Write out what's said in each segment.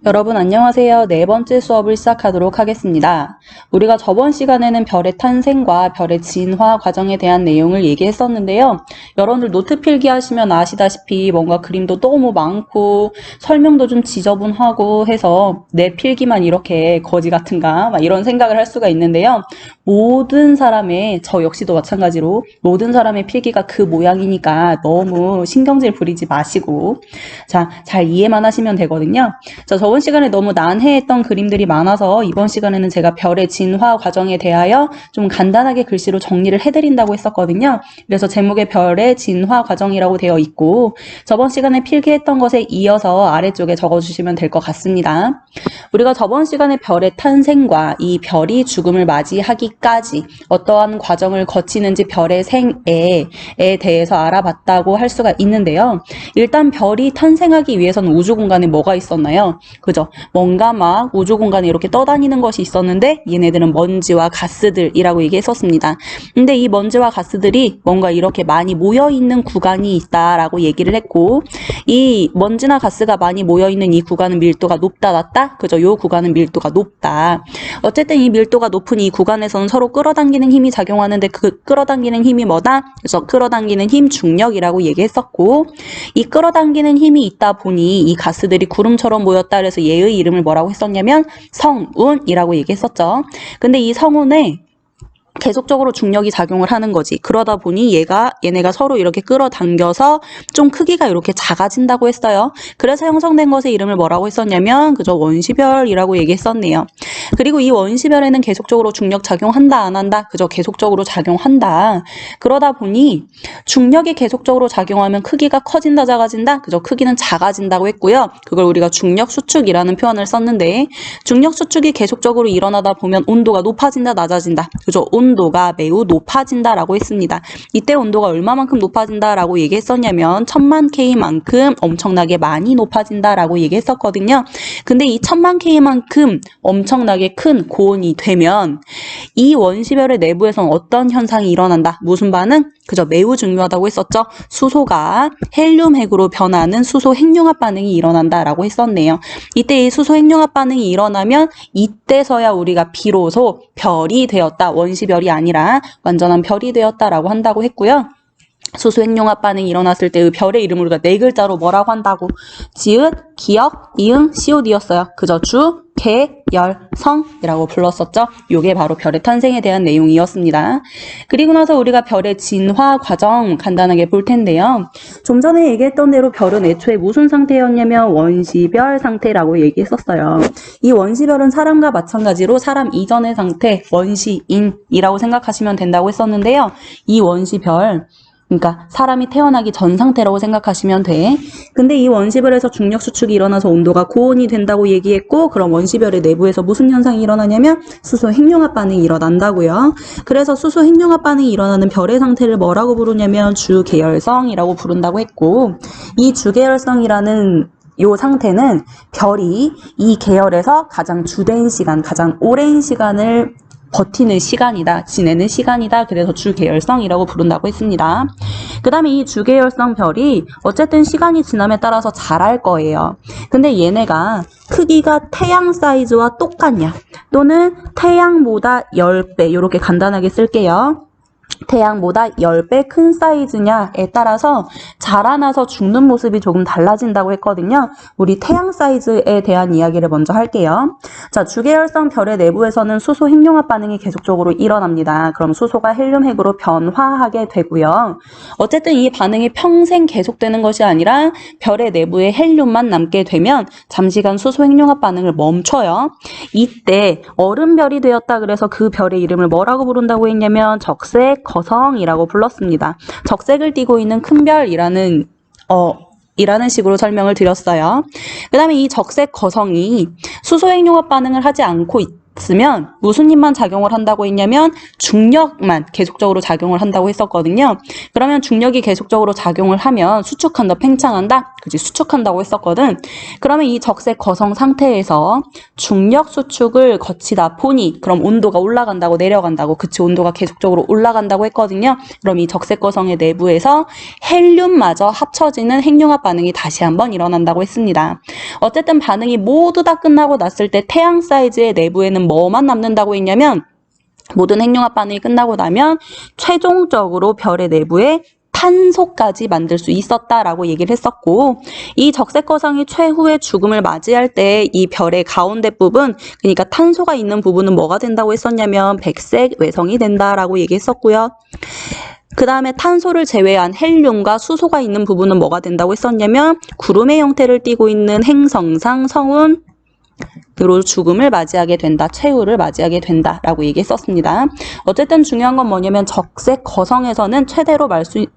여러분 안녕하세요. 네 번째 수업을 시작하도록 하겠습니다. 우리가 저번 시간에는 별의 탄생과 별의 진화 과정에 대한 내용을 얘기했었는데요. 여러분들 노트 필기하시면 아시다시피 뭔가 그림도 너무 많고 설명도 좀 지저분하고 해서 내 필기만 이렇게 거지 같은가 막 이런 생각을 할 수가 있는데요. 모든 사람의, 저 역시도 마찬가지로 모든 사람의 필기가 그 모양이니까 너무 신경질 부리지 마시고 자, 잘 이해만 하시면 되거든요. 자, 저번 시간에 너무 난해했던 그림들이 많아서 이번 시간에는 제가 별의 진화 과정에 대하여 좀 간단하게 글씨로 정리를 해드린다고 했었거든요. 그래서 제목에 별의 진화 과정이라고 되어 있고 저번 시간에 필기했던 것에 이어서 아래쪽에 적어주시면 될 것 같습니다. 우리가 저번 시간에 별의 탄생과 이 별이 죽음을 맞이하기까지 어떠한 과정을 거치는지 별의 생애에 대해서 알아봤다고 할 수가 있는데요. 일단 별이 탄생하기 위해서는 우주 공간에 뭐가 있었나요? 그죠? 뭔가 막 우주 공간에 이렇게 떠다니는 것이 있었는데 얘네들은 먼지와 가스들이라고 얘기했었습니다. 근데 이 먼지와 가스들이 뭔가 이렇게 많이 모여있는 구간이 있다라고 얘기를 했고 이 먼지나 가스가 많이 모여있는 이 구간은 밀도가 높다 낮다? 그죠? 요 구간은 밀도가 높다. 어쨌든 이 밀도가 높은 이 구간에서는 서로 끌어당기는 힘이 작용하는데 그 끌어당기는 힘이 뭐다? 그래서 끌어당기는 힘 중력이라고 얘기했었고 이 끌어당기는 힘이 있다 보니 이 가스들이 구름처럼 모였다 그래서 얘의 이름을 뭐라고 했었냐면 성운이라고 얘기했었죠. 근데 이 성운에 계속적으로 중력이 작용을 하는 거지. 그러다 보니 얘네가 서로 이렇게 끌어당겨서 좀 크기가 이렇게 작아진다고 했어요. 그래서 형성된 것의 이름을 뭐라고 했었냐면 그저 원시별이라고 얘기했었네요. 그리고 이 원시별에는 계속적으로 중력 작용한다 안 한다? 그저 계속적으로 작용한다. 그러다 보니 중력이 계속적으로 작용하면 크기가 커진다 작아진다? 그저 크기는 작아진다고 했고요. 그걸 우리가 중력 수축이라는 표현을 썼는데 중력 수축이 계속적으로 일어나다 보면 온도가 높아진다 낮아진다. 그죠? 온도가 매우 높아진다라고 했습니다. 이때 온도가 얼마만큼 높아진다라고 얘기했었냐면 1000만 K만큼 엄청나게 많이 높아진다라고 얘기했었거든요. 근데 이 1000만 K만큼 엄청나게 큰 고온이 되면 이 원시별의 내부에서는 어떤 현상이 일어난다? 무슨 반응? 그죠? 매우 중요하다고 했었죠. 수소가 헬륨 핵으로 변하는 수소 핵융합 반응이 일어난다라고 했었네요. 이때 이 수소 핵융합 반응이 일어나면 이때서야 우리가 비로소 별이 되었다. 원시별이 아니라 완전한 별이 되었다라고 한다고 했고요. 수소 핵융합 반응이 일어났을 때 그 별의 이름을 우리가 네 글자로 뭐라고 한다고? 지읒, 기역, 이응, 시옷이었어요. 그죠? 주, 개, 열, 성이라고 불렀었죠. 요게 바로 별의 탄생에 대한 내용이었습니다. 그리고 나서 우리가 별의 진화 과정 간단하게 볼 텐데요. 좀 전에 얘기했던 대로 별은 애초에 무슨 상태였냐면 원시별 상태라고 얘기했었어요. 이 원시별은 사람과 마찬가지로 사람 이전의 상태, 원시인이라고 생각하시면 된다고 했었는데요. 이 원시별 그러니까 사람이 태어나기 전 상태라고 생각하시면 돼. 근데 이 원시별에서 중력 수축이 일어나서 온도가 고온이 된다고 얘기했고 그럼 원시별의 내부에서 무슨 현상이 일어나냐면 수소 핵융합 반응이 일어난다고요. 그래서 수소 핵융합 반응이 일어나는 별의 상태를 뭐라고 부르냐면 주계열성이라고 부른다고 했고 이 주계열성이라는 요 상태는 별이 이 계열에서 가장 주된 시간, 가장 오랜 시간을 버티는 시간이다, 지내는 시간이다. 그래서 주계열성이라고 부른다고 했습니다. 그 다음에 이 주계열성 별이 어쨌든 시간이 지남에 따라서 자랄 거예요. 근데 얘네가 크기가 태양 사이즈와 똑같냐 또는 태양보다 10배 이렇게 간단하게 쓸게요. 태양보다 10배 큰 사이즈냐에 따라서 자라나서 죽는 모습이 조금 달라진다고 했거든요. 우리 태양 사이즈에 대한 이야기를 먼저 할게요. 자, 주계열성 별의 내부에서는 수소 핵융합 반응이 계속적으로 일어납니다. 그럼 수소가 헬륨 핵으로 변화하게 되고요. 어쨌든 이 반응이 평생 계속되는 것이 아니라 별의 내부에 헬륨만 남게 되면 잠시간 수소 핵융합 반응을 멈춰요. 이때 얼음별이 되었다 그래서 그 별의 이름을 뭐라고 부른다고 했냐면 적색 거성이라고 불렀습니다. 적색을 띠고 있는 큰 별이라는 식으로 설명을 드렸어요. 그 다음에 이 적색 거성이 수소 핵융합 반응을 하지 않고 쓰면 무슨 힘만 작용을 한다고 했냐면 중력만 계속적으로 작용을 한다고 했었거든요. 그러면 중력이 계속적으로 작용을 하면 수축한다, 팽창한다? 그치, 수축한다고 했었거든. 그러면 이 적색 거성 상태에서 중력 수축을 거치다 보니 그럼 온도가 올라간다고 내려간다고, 그치, 온도가 계속적으로 올라간다고 했거든요. 그럼 이 적색 거성의 내부에서 헬륨마저 합쳐지는 핵융합 반응이 다시 한번 일어난다고 했습니다. 어쨌든 반응이 모두 다 끝나고 났을 때 태양 사이즈의 내부에는 뭐만 남는다고 했냐면, 모든 핵융합 반응이 끝나고 나면 최종적으로 별의 내부에 탄소까지 만들 수 있었다라고 얘기를 했었고, 이 적색 거성이 최후의 죽음을 맞이할 때 이 별의 가운데 부분, 그러니까 탄소가 있는 부분은 뭐가 된다고 했었냐면 백색 외성이 된다라고 얘기했었고요. 그 다음에 탄소를 제외한 헬륨과 수소가 있는 부분은 뭐가 된다고 했었냐면 구름의 형태를 띠고 있는 행성상 성운 으로 죽음을 맞이하게 된다, 최후를 맞이하게 된다라고 얘기했었습니다. 어쨌든 중요한 건 뭐냐면 적색 거성에서는 최대로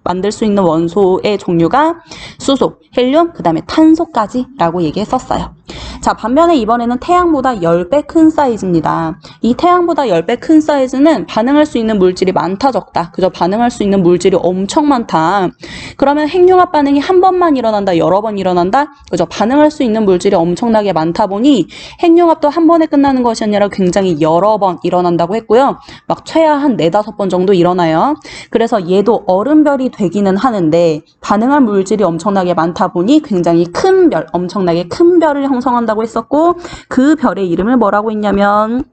만들 수 있는 원소의 종류가 수소, 헬륨, 그 다음에 탄소까지라고 얘기했었어요. 자, 반면에 이번에는 태양보다 10배 큰 사이즈입니다. 이 태양보다 10배 큰 사이즈는 반응할 수 있는 물질이 많다, 적다? 그죠? 반응할 수 있는 물질이 엄청 많다. 그러면 핵융합 반응이 한 번만 일어난다, 여러 번 일어난다? 그죠? 반응할 수 있는 물질이 엄청나게 많다 보니 핵융합도 한 번에 끝나는 것이 아니라 굉장히 여러 번 일어난다고 했고요. 막 최하 한 4-5번 정도 일어나요. 그래서 얘도 얼음별이 되기는 하는데 반응할 물질이 엄청나게 많다 보니 굉장히 큰 별, 엄청나게 큰 별을 형성한다고 했었고, 그 별의 이름을 뭐라고 했냐면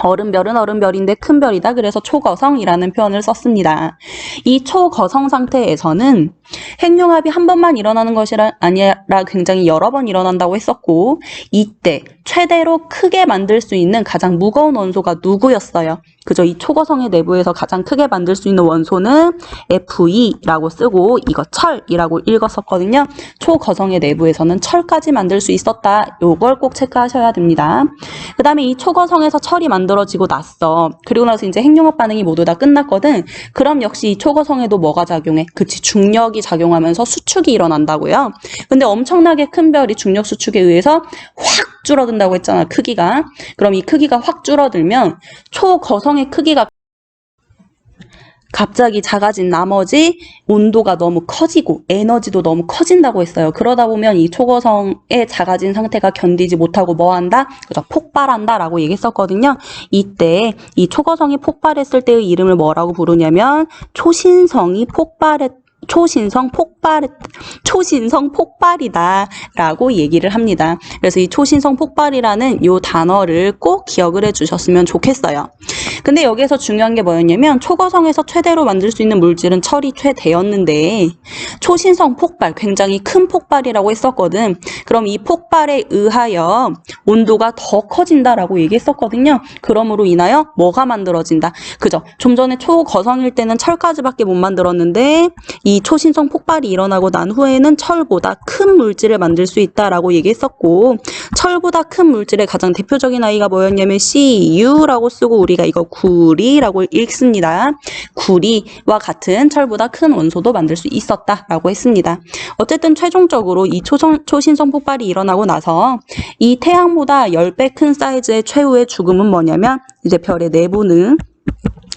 얼음별은 얼음별인데 큰 별이다. 그래서 초거성이라는 표현을 썼습니다. 이 초거성 상태에서는 핵융합이 한 번만 일어나는 것이 아니라 굉장히 여러 번 일어난다고 했었고, 이때 최대로 크게 만들 수 있는 가장 무거운 원소가 누구였어요? 그죠? 이 초거성의 내부에서 가장 크게 만들 수 있는 원소는 Fe라고 쓰고 이거 철이라고 읽었었거든요. 초거성의 내부에서는 철까지 만들 수 있었다. 요걸 꼭 체크하셔야 됩니다. 그 다음에 이 초거성에서 철이 만들어지고 났어. 그리고 나서 이제 핵융합 반응이 모두 다 끝났거든. 그럼 역시 이 초거성에도 뭐가 작용해? 그치, 중력이 작용하면서 수축이 일어난다고요. 근데 엄청나게 큰 별이 중력 수축에 의해서 확 줄어든다고 했잖아, 크기가. 그럼 이 크기가 확 줄어들면 초거성의 크기가 갑자기 작아진 나머지 온도가 너무 커지고 에너지도 너무 커진다고 했어요. 그러다 보면 이 초거성의 작아진 상태가 견디지 못하고 뭐 한다? 그죠? 폭발한다 라고 얘기했었거든요. 이때 이 초거성이 폭발했을 때의 이름을 뭐라고 부르냐면 초신성 폭발이다 라고 얘기를 합니다. 그래서 이 초신성 폭발이라는 요 단어를 꼭 기억을 해주셨으면 좋겠어요. 근데 여기에서 중요한 게 뭐였냐면 초거성에서 최대로 만들 수 있는 물질은 철이 최대였는데 초신성 폭발, 굉장히 큰 폭발이라고 했었거든. 그럼 이 폭발에 의하여 온도가 더 커진다라고 얘기했었거든요. 그러므로 인하여 뭐가 만들어진다? 그죠? 좀 전에 초거성일 때는 철까지밖에 못 만들었는데 이 초신성 폭발이 일어나고 난 후에는 철보다 큰 물질을 만들 수 있다라고 얘기했었고, 철보다 큰 물질의 가장 대표적인 아이가 뭐였냐면 CU라고 쓰고 우리가 이거 구리라고 읽습니다. 구리와 같은 철보다 큰 원소도 만들 수 있었다라고 했습니다. 어쨌든 최종적으로 이 초신성 폭발이 일어나고 나서 이 태양보다 10배 큰 사이즈의 최후의 죽음은 뭐냐면 이제 별의 내부는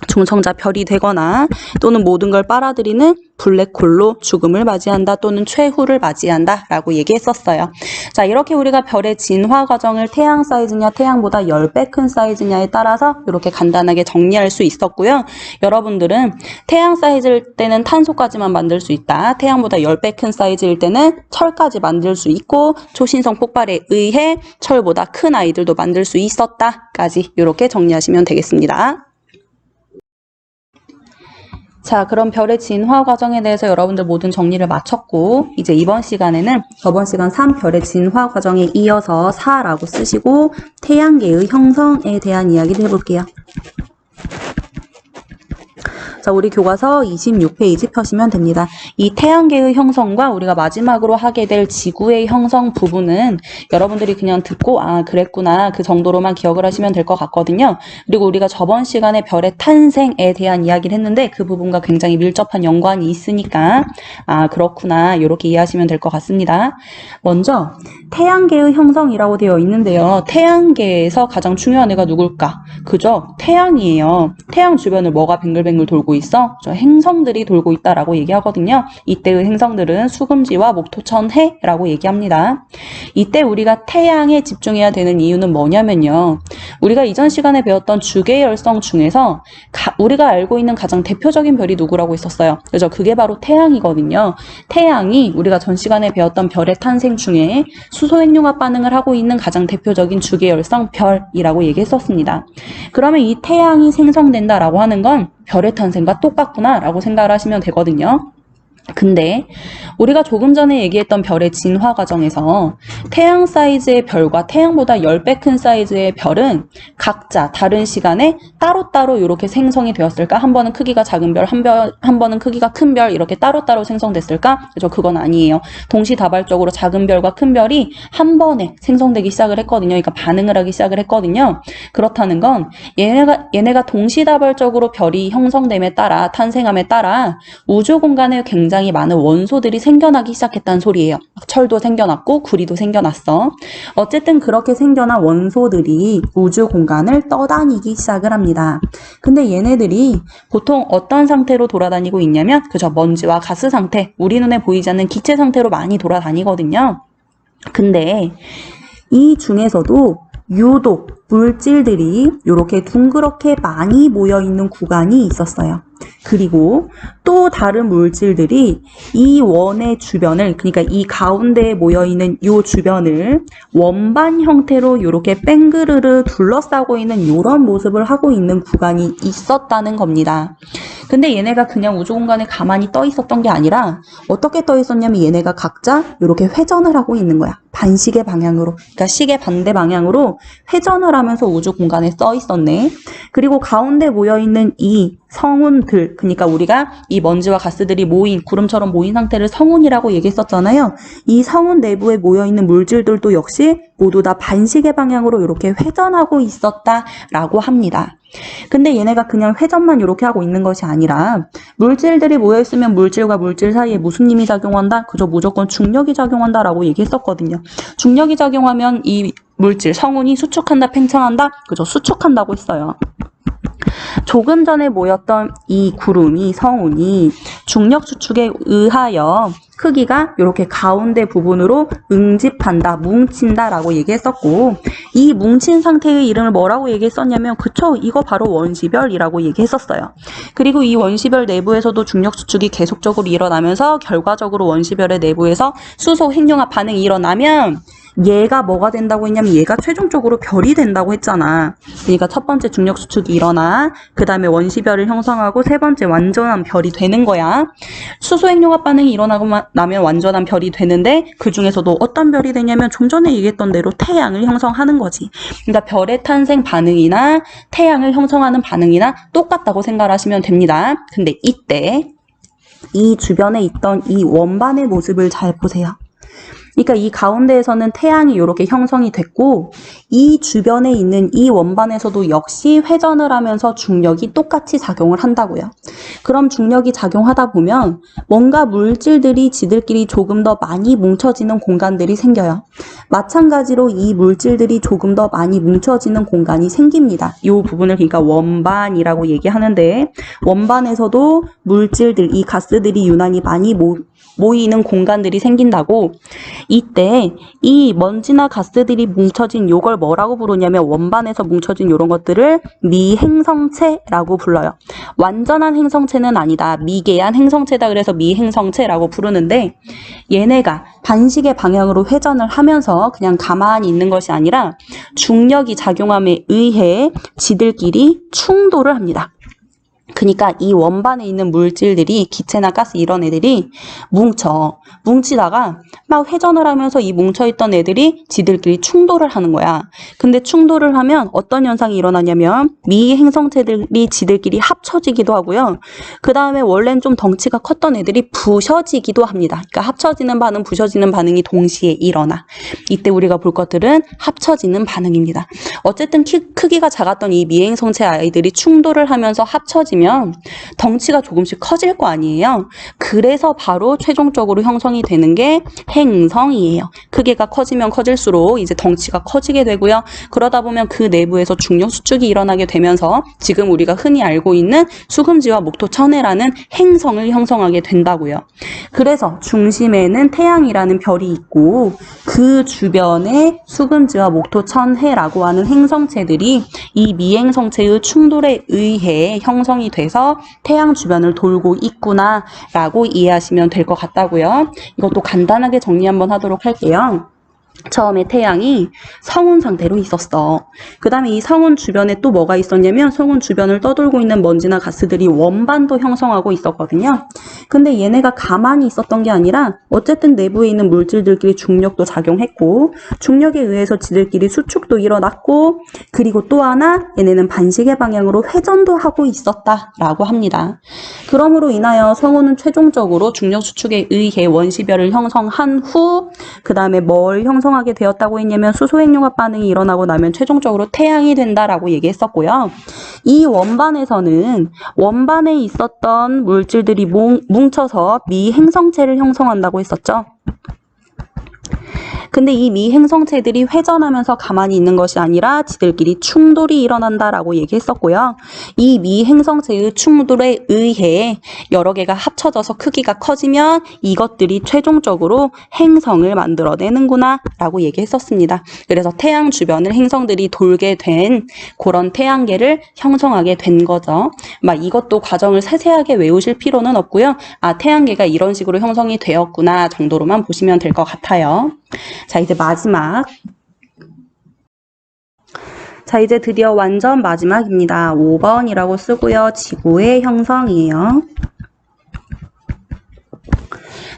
중성자 별이 되거나 또는 모든 걸 빨아들이는 블랙홀로 죽음을 맞이한다 또는 최후를 맞이한다 라고 얘기했었어요. 자, 이렇게 우리가 별의 진화 과정을 태양 사이즈냐 태양보다 10배 큰 사이즈냐에 따라서 이렇게 간단하게 정리할 수 있었고요. 여러분들은 태양 사이즈일 때는 탄소까지만 만들 수 있다, 태양보다 10배 큰 사이즈일 때는 철까지 만들 수 있고 초신성 폭발에 의해 철보다 큰 아이들도 만들 수 있었다까지 이렇게 정리하시면 되겠습니다. 자, 그럼 별의 진화 과정에 대해서 여러분들 모든 정리를 마쳤고, 이제 이번 시간에는 저번 시간 3 별의 진화 과정에 이어서 4라고 쓰시고 태양계의 형성에 대한 이야기를 해볼게요. 자, 우리 교과서 26페이지 펴시면 됩니다. 이 태양계의 형성과 우리가 마지막으로 하게 될 지구의 형성 부분은 여러분들이 그냥 듣고 아 그랬구나 그 정도로만 기억을 하시면 될 것 같거든요. 그리고 우리가 저번 시간에 별의 탄생에 대한 이야기를 했는데 그 부분과 굉장히 밀접한 연관이 있으니까 아 그렇구나 이렇게 이해하시면 될 것 같습니다. 먼저 태양계의 형성이라고 되어 있는데요. 태양계에서 가장 중요한 애가 누굴까? 그죠? 태양이에요. 태양 주변을 뭐가 뱅글뱅글 돌고 있어? 저 행성들이 돌고 있다라고 얘기하거든요. 이때의 행성들은 수금지와 목토천해라고 얘기합니다. 이때 우리가 태양에 집중해야 되는 이유는 뭐냐면요. 우리가 이전 시간에 배웠던 주계열성 중에서 우리가 알고 있는 가장 대표적인 별이 누구라고 했었어요. 그죠? 그게 바로 태양이거든요. 태양이 우리가 전 시간에 배웠던 별의 탄생 중에 수소핵융합 반응을 하고 있는 가장 대표적인 주계열성 별이라고 얘기했었습니다. 그러면 이 태양이 생성된다라고 하는 건 별의 탄생과 똑같구나라고 생각을 하시면 되거든요. 근데 우리가 조금 전에 얘기했던 별의 진화 과정에서 태양 사이즈의 별과 태양보다 10배 큰 사이즈의 별은 각자 다른 시간에 따로따로 이렇게 생성이 되었을까? 한 번은 크기가 작은 별, 한 번은 크기가 큰 별 이렇게 따로따로 생성됐을까? 그죠? 그건 아니에요. 동시다발적으로 작은 별과 큰 별이 한 번에 생성되기 시작을 했거든요. 그러니까 반응을 하기 시작을 했거든요. 그렇다는 건 얘네가 동시다발적으로 별이 형성됨에 따라 탄생함에 따라 우주 공간에 굉장히 많은 원소들이 생겨나기 시작했다는 소리예요. 철도 생겨났고 구리도 생겨났어. 어쨌든 그렇게 생겨난 원소들이 우주 공간을 떠다니기 시작을 합니다. 근데 얘네들이 보통 어떤 상태로 돌아다니고 있냐면 그저 먼지와 가스 상태, 우리 눈에 보이지 않는 기체 상태로 많이 돌아다니거든요. 근데 이 중에서도 유독 물질들이 이렇게 둥그렇게 많이 모여있는 구간이 있었어요. 그리고 또 다른 물질들이 이 원의 주변을, 그러니까 이 가운데에 모여있는 이 주변을 원반 형태로 이렇게 뺑그르르 둘러싸고 있는 이런 모습을 하고 있는 구간이 있었다는 겁니다. 근데 얘네가 그냥 우주 공간에 가만히 떠 있었던 게 아니라 어떻게 떠 있었냐면 얘네가 각자 이렇게 회전을 하고 있는 거야. 반시계 방향으로. 그러니까 시계 반대 방향으로 회전을 하면서 우주 공간에 떠 있었네. 그리고 가운데 모여있는 이 성운들, 그러니까 우리가 이 먼지와 가스들이 모인, 구름처럼 모인 상태를 성운이라고 얘기했었잖아요. 이 성운 내부에 모여있는 물질들도 역시 모두 다 반시계 방향으로 이렇게 회전하고 있었다라고 합니다. 근데 얘네가 그냥 회전만 이렇게 하고 있는 것이 아니라 물질들이 모여있으면 물질과 물질 사이에 무슨 힘이 작용한다? 그저 무조건 중력이 작용한다라고 얘기했었거든요. 중력이 작용하면 이 물질, 성운이 수축한다, 팽창한다? 그저 수축한다고 했어요. 조금 전에 모였던 이 구름이, 성운이 중력 수축에 의하여 크기가 이렇게 가운데 부분으로 응집한다, 뭉친다라고 얘기했었고, 이 뭉친 상태의 이름을 뭐라고 얘기했었냐면, 그쵸? 이거 바로 원시별이라고 얘기했었어요. 그리고 이 원시별 내부에서도 중력 수축이 계속적으로 일어나면서 결과적으로 원시별의 내부에서 수소 핵융합 반응이 일어나면 얘가 뭐가 된다고 했냐면 얘가 최종적으로 별이 된다고 했잖아. 그러니까 첫 번째 중력 수축이 일어나, 그 다음에 원시별을 형성하고 세 번째 완전한 별이 되는 거야. 수소 핵융합 반응이 일어나고 나면 완전한 별이 되는데 그 중에서도 어떤 별이 되냐면 좀 전에 얘기했던 대로 태양을 형성하는 거지. 그러니까 별의 탄생 반응이나 태양을 형성하는 반응이나 똑같다고 생각하시면 됩니다. 근데 이때 이 주변에 있던 이 원반의 모습을 잘 보세요. 그러니까 이 가운데에서는 태양이 이렇게 형성이 됐고 이 주변에 있는 이 원반에서도 역시 회전을 하면서 중력이 똑같이 작용을 한다고요. 그럼 중력이 작용하다 보면 뭔가 물질들이 지들끼리 조금 더 많이 뭉쳐지는 공간들이 생겨요. 마찬가지로 이 물질들이 조금 더 많이 뭉쳐지는 공간이 생깁니다. 이 부분을 그러니까 원반이라고 얘기하는데 원반에서도 물질들, 이 가스들이 유난히 많이 모이는 공간들이 생긴다고. 이때 이 먼지나 가스들이 뭉쳐진 요걸 뭐라고 부르냐면 원반에서 뭉쳐진 요런 것들을 미행성체라고 불러요. 완전한 행성체는 아니다. 미개한 행성체다. 그래서 미행성체라고 부르는데 얘네가 반시계 방향으로 회전을 하면서 그냥 가만히 있는 것이 아니라 중력이 작용함에 의해 지들끼리 충돌을 합니다. 그러니까 이 원반에 있는 물질들이 기체나 가스 이런 애들이 뭉치다가 막 회전을 하면서 이 뭉쳐있던 애들이 지들끼리 충돌을 하는 거야. 근데 충돌을 하면 어떤 현상이 일어나냐면 미행성체들이 지들끼리 합쳐지기도 하고요. 그 다음에 원래는 좀 덩치가 컸던 애들이 부셔지기도 합니다. 그러니까 합쳐지는 반응, 부셔지는 반응이 동시에 일어나. 이때 우리가 볼 것들은 합쳐지는 반응입니다. 어쨌든 크기가 작았던 이 미행성체 아이들이 충돌을 하면서 합쳐지면 덩치가 조금씩 커질 거 아니에요. 그래서 바로 최종적으로 형성이 되는 게 행성이에요. 크기가 커지면 커질수록 이제 덩치가 커지게 되고요. 그러다 보면 그 내부에서 중력 수축이 일어나게 되면서 지금 우리가 흔히 알고 있는 수금지와 목토천해라는 행성을 형성하게 된다고요. 그래서 중심에는 태양이라는 별이 있고 그 주변에 수금지와 목토천해라고 하는 행성체들이 이 미행성체의 충돌에 의해 형성이 돼서 태양 주변을 돌고 있구나 라고 이해하시면 될 것 같다고요. 이것도 간단하게 정리 한번 하도록 할게요. 처음에 태양이 성운 상태로 있었어. 그 다음에 이 성운 주변에 또 뭐가 있었냐면 성운 주변을 떠돌고 있는 먼지나 가스들이 원반도 형성하고 있었거든요. 근데 얘네가 가만히 있었던 게 아니라 어쨌든 내부에 있는 물질들끼리 중력도 작용했고 중력에 의해서 지들끼리 수축도 일어났고 그리고 또 하나 얘네는 반시계 방향으로 회전도 하고 있었다라고 합니다. 그러므로 인하여 성운은 최종적으로 중력 수축에 의해 원시별을 형성한 후 그 다음에 뭘 형성하게 되었다고 했냐면 수소핵융합 반응이 일어나고 나면 최종적으로 태양이 된다라고 얘기했었고요. 이 원반에서는 원반에 있었던 물질들이 뭉쳐서 미행성체를 형성한다고 했었죠. 근데 이 미행성체들이 회전하면서 가만히 있는 것이 아니라 지들끼리 충돌이 일어난다라고 얘기했었고요. 이 미행성체의 충돌에 의해 여러 개가 합쳐져서 크기가 커지면 이것들이 최종적으로 행성을 만들어내는구나 라고 얘기했었습니다. 그래서 태양 주변을 행성들이 돌게 된 그런 태양계를 형성하게 된 거죠. 막 이것도 과정을 세세하게 외우실 필요는 없고요. 아, 태양계가 이런 식으로 형성이 되었구나 정도로만 보시면 될 것 같아요. 자, 이제 마지막. 자, 이제 드디어 완전 마지막입니다. 5번이라고 쓰고요. 지구의 형성이에요.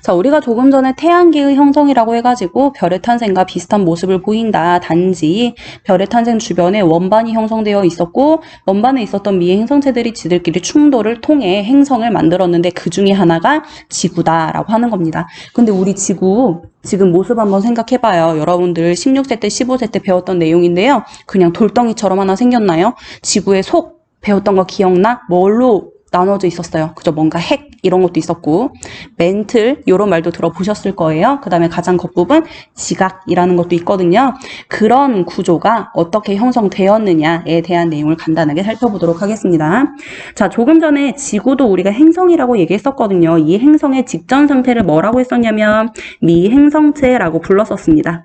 자, 우리가 조금 전에 태양계의 형성이라고 해가지고 별의 탄생과 비슷한 모습을 보인다. 단지 별의 탄생 주변에 원반이 형성되어 있었고 원반에 있었던 미행성체들이 지들끼리 충돌을 통해 행성을 만들었는데 그 중에 하나가 지구다라고 하는 겁니다. 근데 우리 지구 지금 모습 한번 생각해봐요. 여러분들 16세 때 15세 때 배웠던 내용인데요. 그냥 돌덩이처럼 하나 생겼나요? 지구의 속 배웠던 거 기억나? 뭘로 나눠져 있었어요. 그죠? 뭔가 핵 이런 것도 있었고 멘틀 이런 말도 들어보셨을 거예요. 그 다음에 가장 겉부분 지각이라는 것도 있거든요. 그런 구조가 어떻게 형성되었느냐에 대한 내용을 간단하게 살펴보도록 하겠습니다. 자, 조금 전에 지구도 우리가 행성이라고 얘기했었거든요. 이 행성의 직전 상태를 뭐라고 했었냐면 미행성체라고 불렀었습니다.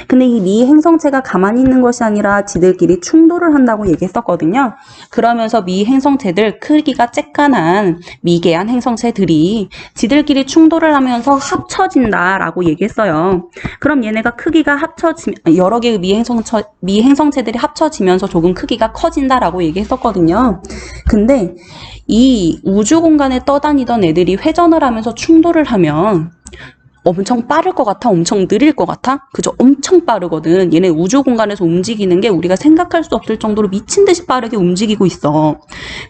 근데 이 미행성체가 가만히 있는 것이 아니라 지들끼리 충돌을 한다고 얘기했었거든요. 그러면서 미행성체들 크기가 쬐깐한 미개한 행성체들이 지들끼리 충돌을 하면서 합쳐진다라고 얘기했어요. 그럼 얘네가 크기가 여러 개의 미행성체들이 합쳐지면서 조금 크기가 커진다라고 얘기했었거든요. 근데 이 우주 공간에 떠다니던 애들이 회전을 하면서 충돌을 하면 엄청 빠를 것 같아? 엄청 느릴 것 같아? 그죠? 엄청 빠르거든. 얘네 우주 공간에서 움직이는 게 우리가 생각할 수 없을 정도로 미친 듯이 빠르게 움직이고 있어.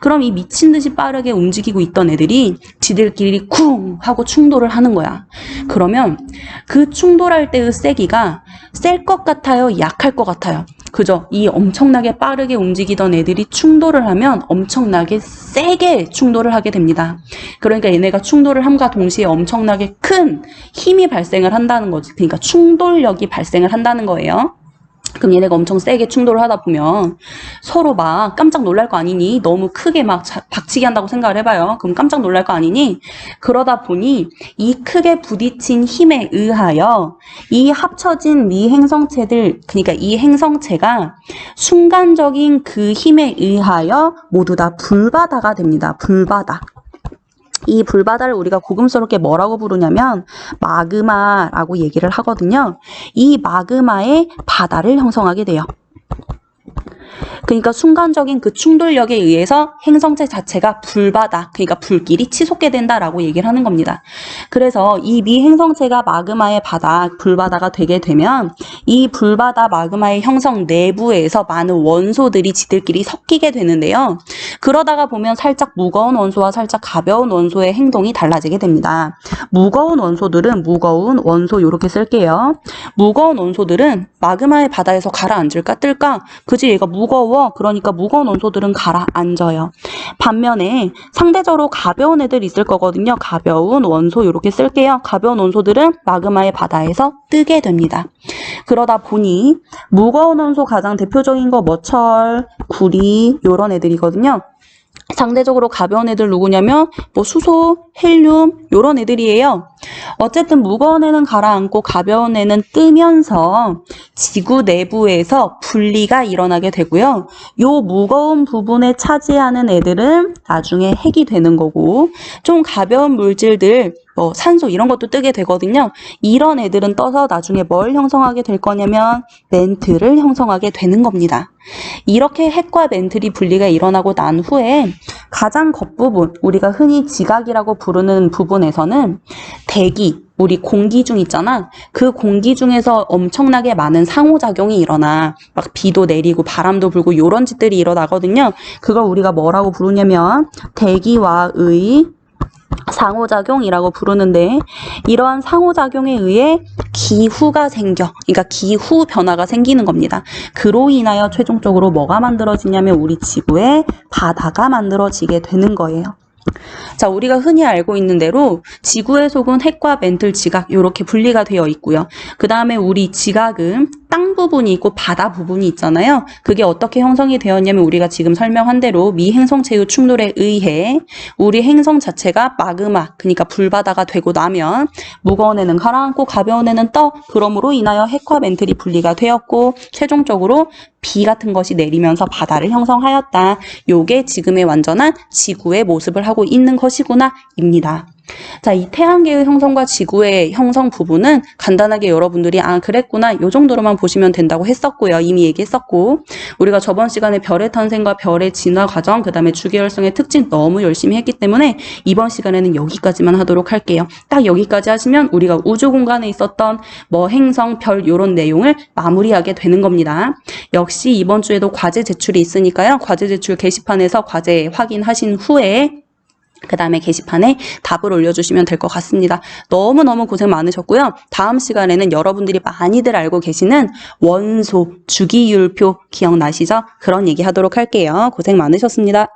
그럼 이 미친 듯이 빠르게 움직이고 있던 애들이 지들끼리 쿵 하고 충돌을 하는 거야. 그러면 그 충돌할 때의 세기가 셀 것 같아요? 약할 것 같아요? 그죠? 이 엄청나게 빠르게 움직이던 애들이 충돌을 하면 엄청나게 세게 충돌을 하게 됩니다. 그러니까 얘네가 충돌을 함과 동시에 엄청나게 큰 힘이 발생을 한다는 거지. 그러니까 충돌력이 발생을 한다는 거예요. 그럼 얘네가 엄청 세게 충돌을 하다 보면 서로 막 깜짝 놀랄 거 아니니? 너무 크게 막 박치기 한다고 생각을 해봐요. 그럼 깜짝 놀랄 거 아니니? 그러다 보니 이 크게 부딪힌 힘에 의하여 이 합쳐진 미행성체들, 그러니까 이 행성체가 순간적인 그 힘에 의하여 모두 다 불바다가 됩니다. 불바다. 이 불바다를 우리가 고급스럽게 뭐라고 부르냐면 마그마라고 얘기를 하거든요. 이 마그마의 바다를 형성하게 돼요. 그러니까 순간적인 그 충돌력에 의해서 행성체 자체가 불바다, 그러니까 불길이 치솟게 된다라고 얘기를 하는 겁니다. 그래서 이 미행성체가 마그마의 바다, 불바다가 되게 되면 이 불바다 마그마의 형성 내부에서 많은 원소들이 지들끼리 섞이게 되는데요. 그러다가 보면 살짝 무거운 원소와 살짝 가벼운 원소의 행동이 달라지게 됩니다. 무거운 원소들은 무거운 원소 이렇게 쓸게요. 무거운 원소들은 마그마의 바다에서 가라앉을까 뜰까? 그지 얘가 무거워. 그러니까 무거운 원소들은 가라앉아요. 반면에 상대적으로 가벼운 애들 있을 거거든요. 가벼운 원소 이렇게 쓸게요. 가벼운 원소들은 마그마의 바다에서 뜨게 됩니다. 그러다 보니 무거운 원소 가장 대표적인 거 머철, 구리 이런 애들이거든요. 상대적으로 가벼운 애들 누구냐면 뭐 수소, 헬륨 이런 애들이에요. 어쨌든 무거운 애는 가라앉고 가벼운 애는 뜨면서 지구 내부에서 분리가 일어나게 되고요. 요 무거운 부분에 차지하는 애들은 나중에 핵이 되는 거고 좀 가벼운 물질들 산소 이런 것도 뜨게 되거든요. 이런 애들은 떠서 나중에 뭘 형성하게 될 거냐면 멘틀을 형성하게 되는 겁니다. 이렇게 핵과 멘틀이 분리가 일어나고 난 후에 가장 겉부분, 우리가 흔히 지각이라고 부르는 부분에서는 대기, 우리 공기 중 있잖아. 그 공기 중에서 엄청나게 많은 상호작용이 일어나. 막 비도 내리고 바람도 불고 이런 짓들이 일어나거든요. 그걸 우리가 뭐라고 부르냐면 대기와의 상호작용이라고 부르는데 이러한 상호작용에 의해 기후가 생겨. 그러니까 기후 변화가 생기는 겁니다. 그로 인하여 최종적으로 뭐가 만들어지냐면 우리 지구에 바다가 만들어지게 되는 거예요. 자, 우리가 흔히 알고 있는 대로 지구의 속은 핵과 멘틀, 지각 이렇게 분리가 되어 있고요. 그 다음에 우리 지각은 땅 부분이 있고 바다 부분이 있잖아요. 그게 어떻게 형성이 되었냐면 우리가 지금 설명한 대로 미행성체의 충돌에 의해 우리 행성 자체가 마그마, 그러니까 불바다가 되고 나면 무거운 애는 가라앉고 가벼운 애는 떠. 그러므로 인하여 핵과 멘틀이 분리가 되었고 최종적으로 비 같은 것이 내리면서 바다를 형성하였다. 요게 지금의 완전한 지구의 모습을 하고 있는 것이구나 입니다. 자, 이 태양계의 형성과 지구의 형성 부분은 간단하게 여러분들이 그랬구나 요 정도로만 보시면 된다고 했었고요. 이미 얘기했었고 우리가 저번 시간에 별의 탄생과 별의 진화 과정 그 다음에 주기활성의 특징 너무 열심히 했기 때문에 이번 시간에는 여기까지만 하도록 할게요. 딱 여기까지 하시면 우리가 우주 공간에 있었던 뭐 행성, 별 요런 내용을 마무리하게 되는 겁니다. 역시 이번 주에도 과제 제출이 있으니까요. 과제 제출 게시판에서 과제 확인하신 후에 그 다음에 게시판에 답을 올려주시면 될 것 같습니다. 너무너무 고생 많으셨고요. 다음 시간에는 여러분들이 많이들 알고 계시는 원소, 주기율표 기억나시죠? 그런 얘기 하도록 할게요. 고생 많으셨습니다.